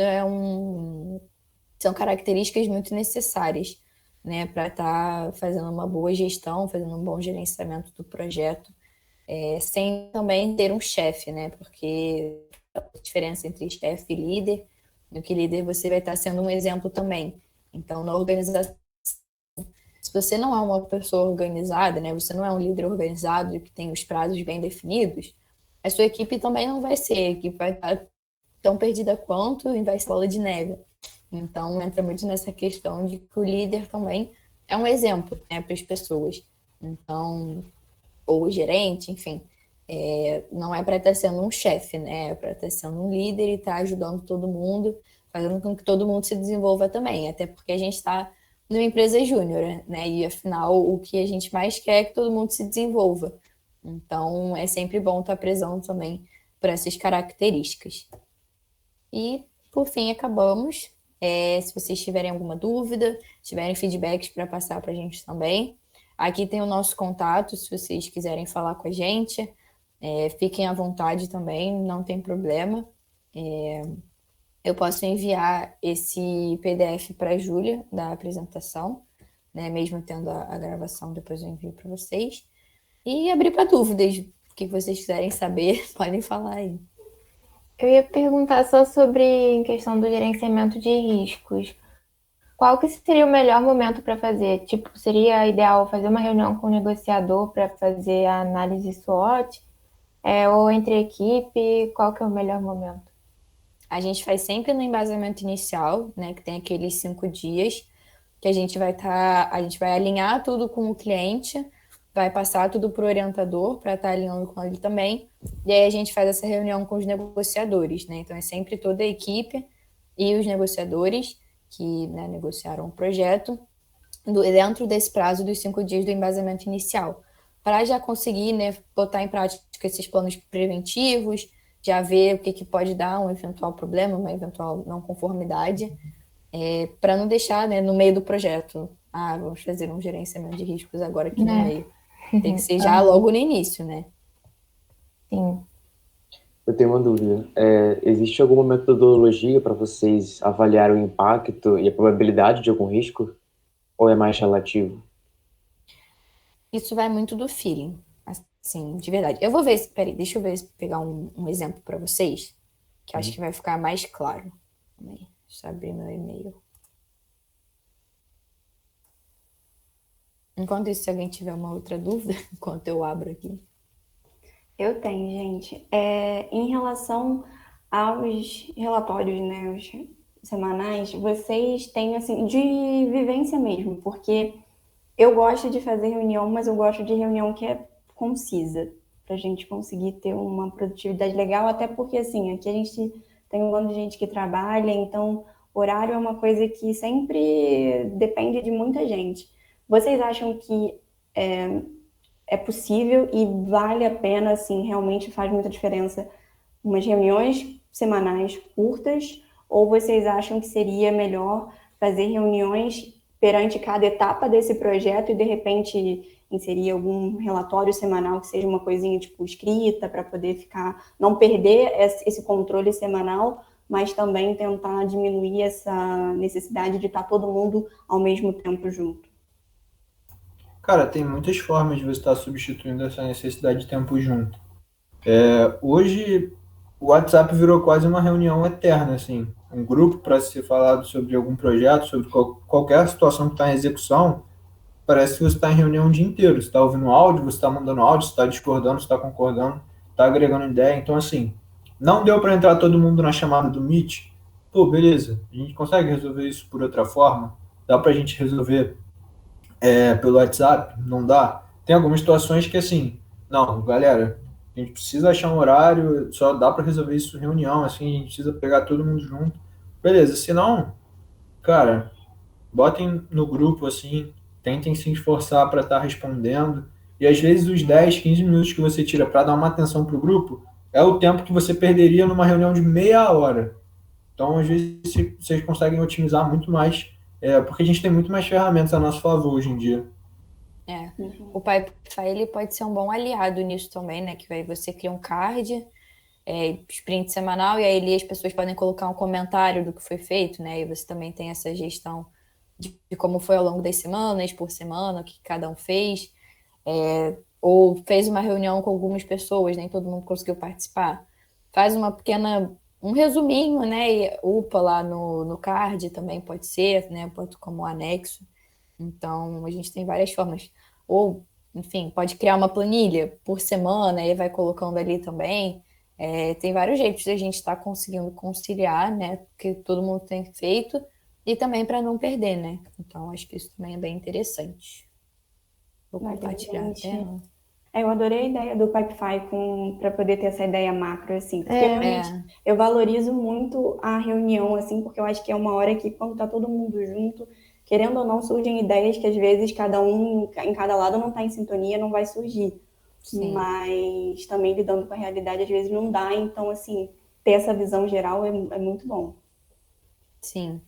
são características muito necessárias, né, para estar fazendo uma boa gestão, fazendo um bom gerenciamento do projeto, sem também ter um chefe, né, porque a diferença entre chefe e líder, no que líder você vai estar sendo um exemplo também. Então, na organização, se você não é uma pessoa organizada, né, você não é um líder organizado que tem os prazos bem definidos, a sua equipe também não vai ser, a equipe vai estar tão perdida quanto e vai ser bola de neve. Então, entra muito nessa questão de que o líder também é um exemplo, né, para as pessoas. Então, ou o gerente, enfim, não é para estar sendo um chefe, né? É para estar sendo um líder e estar ajudando todo mundo, fazendo com que todo mundo se desenvolva também. Até porque a gente está numa empresa júnior, né? E afinal, o que a gente mais quer é que todo mundo se desenvolva. Então, é sempre bom estar presente também por essas características. E, por fim, acabamos. Se vocês tiverem alguma dúvida, tiverem feedbacks para passar para a gente também, aqui tem o nosso contato, se vocês quiserem falar com a gente, fiquem à vontade também, não tem problema. Eu posso enviar esse PDF para a Júlia, da apresentação, né? Mesmo tendo a gravação, depois eu envio para vocês. E abrir para dúvidas, o que vocês quiserem saber, podem falar aí. Eu ia perguntar só sobre em questão do gerenciamento de riscos. Qual que seria o melhor momento para fazer? Tipo, seria ideal fazer uma reunião com o negociador para fazer a análise SWOT? Ou entre a equipe? Qual que é o melhor momento? A gente faz sempre no embasamento inicial, né, que tem aqueles 5 dias, que a gente vai alinhar tudo com o cliente, vai passar tudo para o orientador para estar alinhando com ele também, e aí a gente faz essa reunião com os negociadores, né? Então é sempre toda a equipe e os negociadores que, né, negociaram o projeto, dentro desse prazo dos 5 dias do embasamento inicial, para já conseguir, né, botar em prática esses planos preventivos, já ver o que pode dar um eventual problema, uma eventual não conformidade, para não deixar, né, no meio do projeto. Vamos fazer um gerenciamento de riscos agora aqui no meio. Tem que ser já logo no início, né? Sim. Eu tenho uma dúvida. Existe alguma metodologia para vocês avaliarem o impacto e a probabilidade de algum risco? Ou é mais relativo? Isso vai muito do feeling, assim, de verdade. Eu vou ver, peraí, deixa eu ver, pegar um exemplo para vocês, que acho que vai ficar mais claro. Deixa eu abrir meu e-mail. Enquanto isso, se alguém tiver uma outra dúvida, enquanto eu abro aqui. Eu tenho, gente. Em relação aos relatórios, né, os semanais, vocês têm, assim, de vivência mesmo, porque eu gosto de fazer reunião, mas eu gosto de reunião que é concisa, para a gente conseguir ter uma produtividade legal, até porque, assim, aqui a gente tem um bando de gente que trabalha, então horário é uma coisa que sempre depende de muita gente. Vocês acham que é possível e vale a pena, assim, realmente faz muita diferença umas reuniões semanais curtas, ou vocês acham que seria melhor fazer reuniões perante cada etapa desse projeto e, de repente, inserir algum relatório semanal que seja uma coisinha, tipo, escrita, para poder não perder esse controle semanal, mas também tentar diminuir essa necessidade de estar todo mundo ao mesmo tempo junto? Cara, tem muitas formas de você estar substituindo essa necessidade de tempo junto. Hoje, o WhatsApp virou quase uma reunião eterna, assim. Um grupo para ser falado sobre algum projeto, sobre qualquer situação que está em execução, parece que você está em reunião o dia inteiro. Você está ouvindo áudio, você está mandando áudio, você está discordando, você está concordando, está agregando ideia. Então, assim, não deu para entrar todo mundo na chamada do Meet. Pô, beleza, a gente consegue resolver isso por outra forma? Dá para a gente resolver pelo WhatsApp? Não dá? Tem algumas situações que, assim, não, galera, a gente precisa achar um horário, só dá para resolver isso em reunião, assim, a gente precisa pegar todo mundo junto. Beleza, se não, cara, botem no grupo, assim, tentem se esforçar para estar respondendo. E às vezes os 10, 15 minutos que você tira para dar uma atenção para o grupo é o tempo que você perderia numa reunião de meia hora. Então, às vezes, vocês conseguem otimizar muito mais, porque a gente tem muito mais ferramentas a nosso favor hoje em dia. O Pipefy, ele pode ser um bom aliado nisso também, né? Que aí você cria um card, sprint semanal, e aí ali as pessoas podem colocar um comentário do que foi feito, né? E você também tem essa gestão de como foi ao longo das semanas, por semana, o que cada um fez. Ou fez uma reunião com algumas pessoas, nem todo mundo conseguiu participar. Faz um resuminho, né? E upa lá no card também pode ser, né? Pode como anexo. Então, a gente tem várias formas. Ou, enfim, pode criar uma planilha por semana e vai colocando ali também. Tem vários jeitos de a gente estar conseguindo conciliar, né? Porque todo mundo tem feito. E também para não perder, né? Então, acho que isso também é bem interessante. Vou compartilhar a tela. Eu adorei a ideia do Pipefy para poder ter essa ideia macro, assim. Porque realmente eu valorizo muito a reunião, assim, porque eu acho que é uma hora que, quando tá todo mundo junto, querendo ou não, surgem ideias que às vezes cada um em cada lado não está em sintonia, não vai surgir. Sim. Mas também lidando com a realidade às vezes não dá, então assim, ter essa visão geral é muito bom. Sim.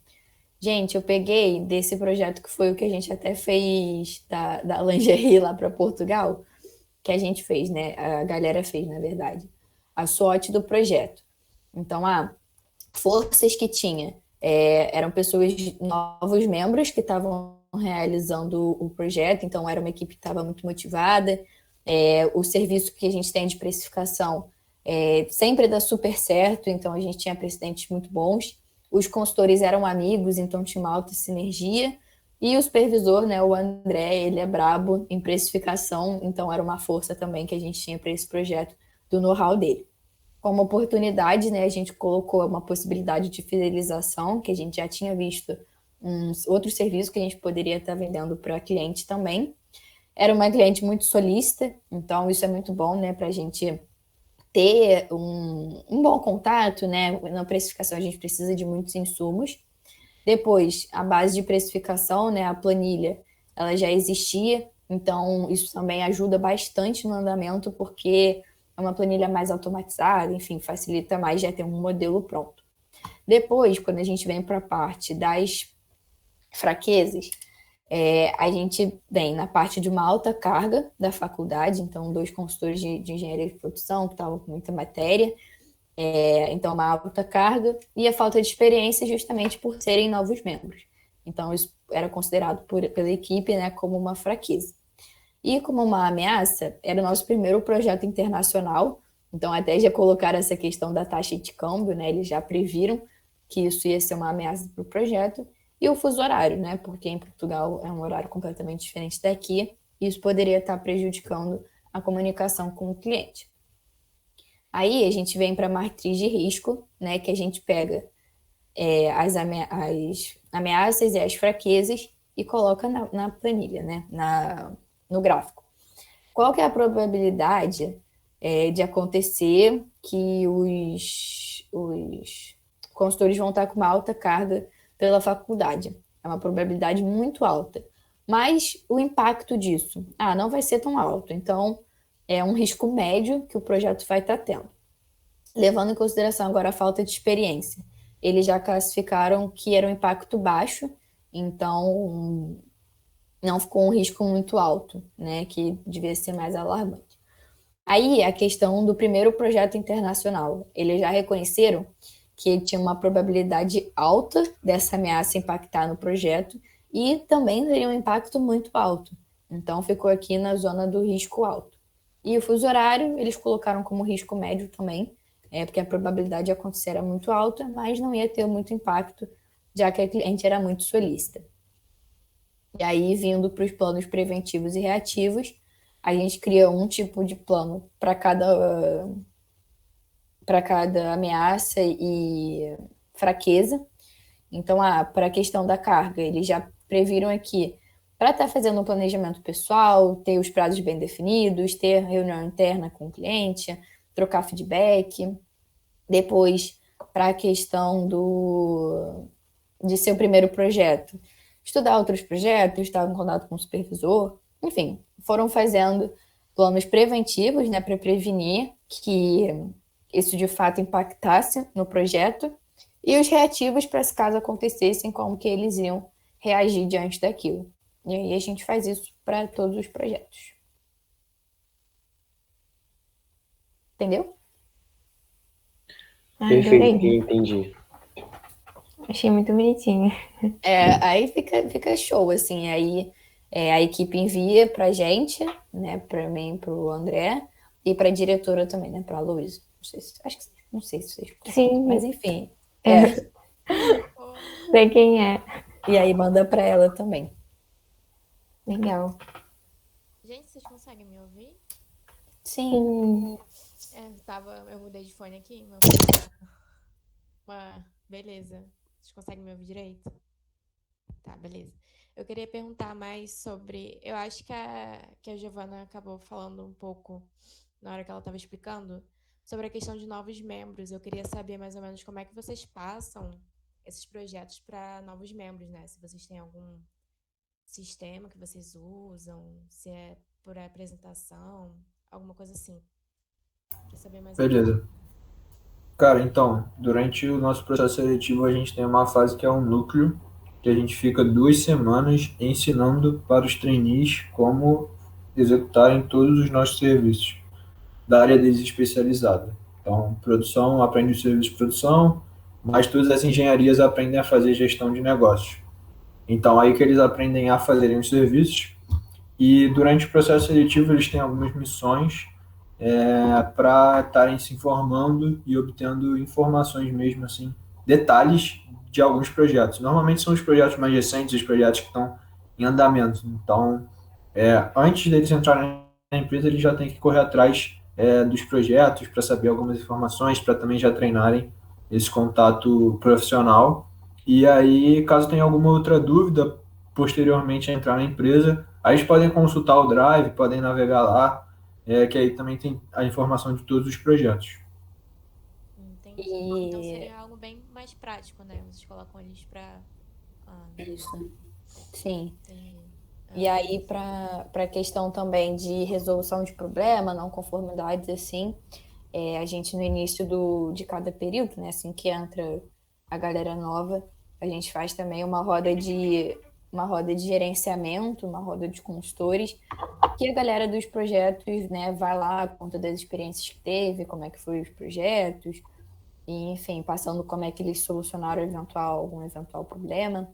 Gente, eu peguei desse projeto que foi o que a gente até fez da lingerie lá para Portugal, que a gente fez, né? A galera fez, na verdade. A SWOT do projeto. Então, forças que tinha. Eram pessoas, novos membros que estavam realizando o projeto, então era uma equipe que estava muito motivada. O serviço que a gente tem de precificação sempre dá super certo, então a gente tinha precedentes muito bons. Os consultores eram amigos, então tinha uma alta sinergia. E o supervisor, né, o André, ele é brabo em precificação, então era uma força também que a gente tinha para esse projeto, do know-how dele. Como oportunidade, né, a gente colocou uma possibilidade de fidelização, que a gente já tinha visto outros serviços que a gente poderia estar vendendo para cliente também. Era uma cliente muito solícita, então isso é muito bom, né, para a gente ter um bom contato, né? Na precificação a gente precisa de muitos insumos. Depois, a base de precificação, né, a planilha, ela já existia, então isso também ajuda bastante no andamento, porque é uma planilha mais automatizada, enfim, facilita mais já ter um modelo pronto. Depois, quando a gente vem para a parte das fraquezas, a gente vem na parte de uma alta carga da faculdade, então 2 consultores de engenharia de produção que estavam com muita matéria, então uma alta carga, e a falta de experiência justamente por serem novos membros. Então isso era considerado pela equipe, né, como uma fraqueza. E como uma ameaça, era o nosso primeiro projeto internacional, então até já colocaram essa questão da taxa de câmbio, né, eles já previram que isso ia ser uma ameaça para o projeto, e o fuso horário, né, porque em Portugal é um horário completamente diferente daqui, e isso poderia estar prejudicando a comunicação com o cliente. Aí a gente vem para a matriz de risco, né, que a gente pega as ameaças e as fraquezas e coloca na planilha, né, no gráfico. Qual que é a probabilidade de acontecer que os consultores vão estar com uma alta carga pela faculdade? É uma probabilidade muito alta. Mas o impacto disso, não vai ser tão alto. Então, é um risco médio que o projeto vai estar tendo. Levando em consideração agora a falta de experiência, eles já classificaram que era um impacto baixo, então não ficou um risco muito alto, né, que devia ser mais alarmante. Aí, a questão do primeiro projeto internacional, eles já reconheceram que tinha uma probabilidade alta dessa ameaça impactar no projeto e também teria um impacto muito alto. Então, ficou aqui na zona do risco alto. E o fuso horário, eles colocaram como risco médio também, porque a probabilidade de acontecer era muito alta, mas não ia ter muito impacto, já que a cliente era muito solícita. E aí, vindo para os planos preventivos e reativos, a gente cria um tipo de plano para cada ameaça e fraqueza. Então, para a questão da carga, eles já previram aqui para estar fazendo um planejamento pessoal, ter os prazos bem definidos, ter reunião interna com o cliente, trocar feedback. Depois, para a questão de ser o primeiro projeto, estudar outros projetos, estar em contato com o supervisor, enfim, foram fazendo planos preventivos, né, para prevenir que isso de fato impactasse no projeto, e os reativos para se caso acontecessem, como que eles iam reagir diante daquilo. E aí a gente faz isso para todos os projetos. Entendeu? Perfeito, Adorei. entendi. Achei muito bonitinho. Aí fica show, assim, aí a equipe envia pra gente, né, pra mim, pro André, e pra diretora também, né, pra Luísa. Não sei se vocês... Sim. Mas enfim, Sei quem é. e aí manda pra ela também. Legal. Gente, vocês conseguem me ouvir? Sim. Eu mudei de fone aqui, beleza. Vocês conseguem me ouvir direito? Tá, beleza. Eu queria perguntar mais sobre. Eu acho que a Giovana acabou falando um pouco na hora que ela estava explicando sobre a questão de novos membros. Eu queria saber mais ou menos como é que vocês passam esses projetos para novos membros, né? Se vocês têm algum sistema que vocês usam, se é por apresentação, alguma coisa assim. Queria saber mais ou menos. Beleza. Cara, então, durante o nosso processo seletivo, a gente tem uma fase que é um núcleo, que a gente fica 2 semanas ensinando para os trainees como executarem todos os nossos serviços da área deles especializada. Então, produção aprende o serviço de produção, mas todas as engenharias aprendem a fazer gestão de negócios. Então, aí que eles aprendem a fazerem os serviços, e durante o processo seletivo eles têm algumas missões para estarem se informando e obtendo informações mesmo, assim, detalhes de alguns projetos. Normalmente são os projetos mais recentes, os projetos que estão em andamento. Então, antes deles entrarem na empresa, eles já têm que correr atrás dos projetos para saber algumas informações, para também já treinarem esse contato profissional. E aí, caso tenha alguma outra dúvida, posteriormente a entrar na empresa, aí eles podem consultar o Drive, podem navegar lá, que aí também tem a informação de todos os projetos. Entendi. E- Então seria algo bem mais prático, né? Vocês colocam eles para Ah, Isso. Sim. entendi. E aí, para a questão também de resolução de problema, não conformidades, assim, a gente no início de cada período, né, assim que entra a galera nova, a gente faz também uma roda de gerenciamento, uma roda de consultores, que a galera dos projetos, né, vai lá, conta das experiências que teve, como é que foi os projetos, e, enfim, passando como é que eles solucionaram algum eventual problema,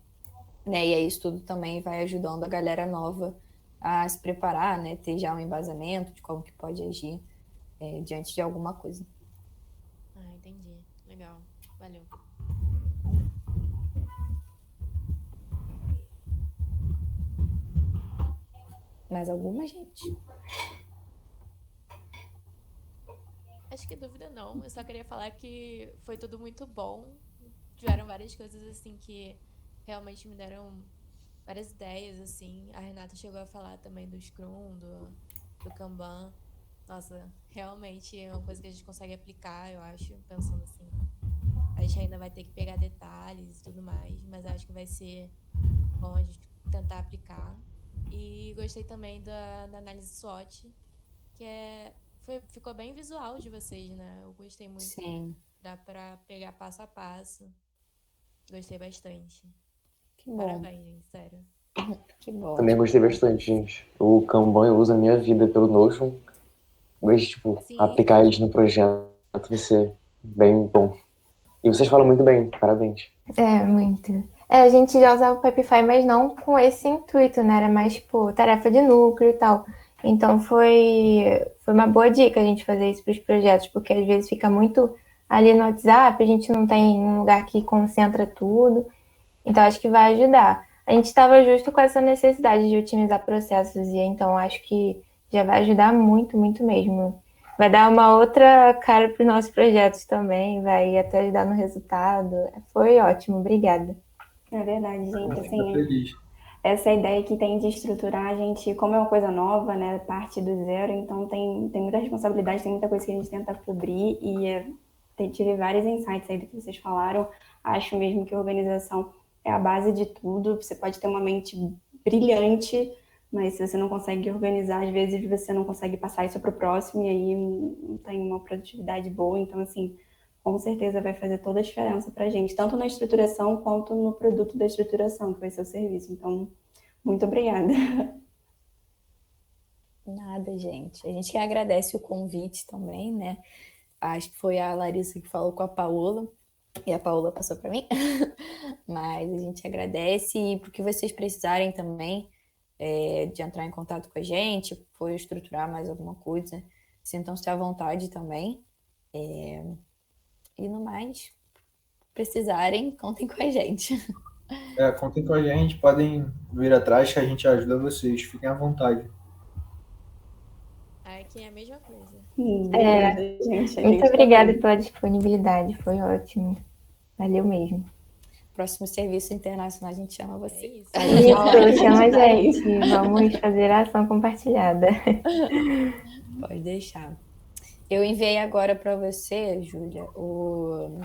né? E aí isso tudo também vai ajudando a galera nova a se preparar, né? Ter já um embasamento de como que pode agir diante de alguma coisa. Ah, entendi. Legal. Valeu. Mais alguma, gente? Acho que dúvida não. Eu só queria falar que foi tudo muito bom. Tiveram várias coisas assim que realmente me deram várias ideias, assim. A Renata chegou a falar também do Scrum, do Kanban. Nossa, realmente é uma coisa que a gente consegue aplicar, eu acho, pensando assim. A gente ainda vai ter que pegar detalhes e tudo mais, mas acho que vai ser bom a gente tentar aplicar. E gostei também da análise SWOT, que ficou bem visual de vocês, né? Eu gostei muito. Sim. Dá pra pegar passo a passo. Gostei bastante. Que bom. Parabéns, gente, sério. Que bom. Também gostei bastante, gente. O Kanban eu uso a minha vida pelo Notion, mas, tipo, Sim. aplicar eles no projeto vai ser bem bom. E vocês falam muito bem, parabéns. Muito. A gente já usava o Pipefy, mas não com esse intuito, né? Era mais, tipo, tarefa de núcleo e tal. Então foi uma boa dica a gente fazer isso para os projetos, porque às vezes fica muito ali no WhatsApp, a gente não tem um lugar que concentra tudo. Então acho que vai ajudar. A gente estava justo com essa necessidade de otimizar processos, e então acho que já vai ajudar muito, muito mesmo. Vai dar uma outra cara para os nossos projetos também, vai até ajudar no resultado. Foi ótimo, obrigada. É verdade, gente. Fico Assim, feliz. essa ideia que tem de estruturar a gente, como é uma coisa nova, né? Parte do zero, então tem muita responsabilidade, tem muita coisa que a gente tenta cobrir e tive vários insights aí do que vocês falaram. Acho mesmo que a organização é a base de tudo. Você pode ter uma mente brilhante, mas se você não consegue organizar, às vezes você não consegue passar isso para o próximo e aí não tem uma produtividade boa. Então, assim, com certeza vai fazer toda a diferença para a gente, tanto na estruturação quanto no produto da estruturação, que vai ser o serviço. Então, muito obrigada. Nada, gente. A gente que agradece o convite também, né? Acho que foi a Larissa que falou com a Paola, e a Paola passou para mim. Mas a gente agradece, e porque vocês precisarem também de entrar em contato com a gente, for estruturar mais alguma coisa, sintam-se à vontade também. E no mais, precisarem, contem com a gente. Contem com a gente, podem vir atrás que a gente ajuda vocês. Fiquem à vontade. Aqui é a mesma coisa. Obrigada, gente. Muito obrigada pela disponibilidade, foi ótimo. Valeu mesmo. Próximo serviço internacional a gente chama É você. isso. Isso, chama a gente. Vamos fazer a ação compartilhada. Pode deixar. Eu enviei agora para você, Júlia, o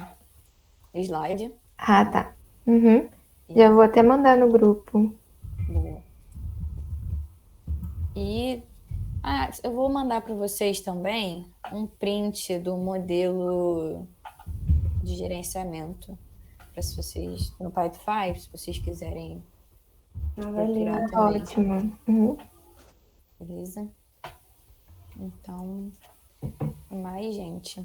slide. Ah, tá. Uhum. Já vou até mandar no grupo. Boa. E eu vou mandar para vocês também um print do modelo de gerenciamento. Para se vocês, no Pipefy, se vocês quiserem procurar também. Ótimo. Uhum. Beleza? Então, mais, gente.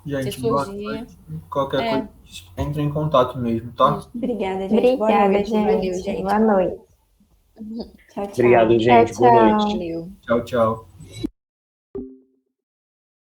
Gente, Se boa surgir- noite. Qualquer coisa, entre em contato mesmo, tá? Obrigada, gente. Boa Obrigada, noite. gente. Valeu, gente. Boa noite. Tchau, tchau. Obrigado, gente. Tchau, Boa tchau. noite. Valeu. Tchau, tchau.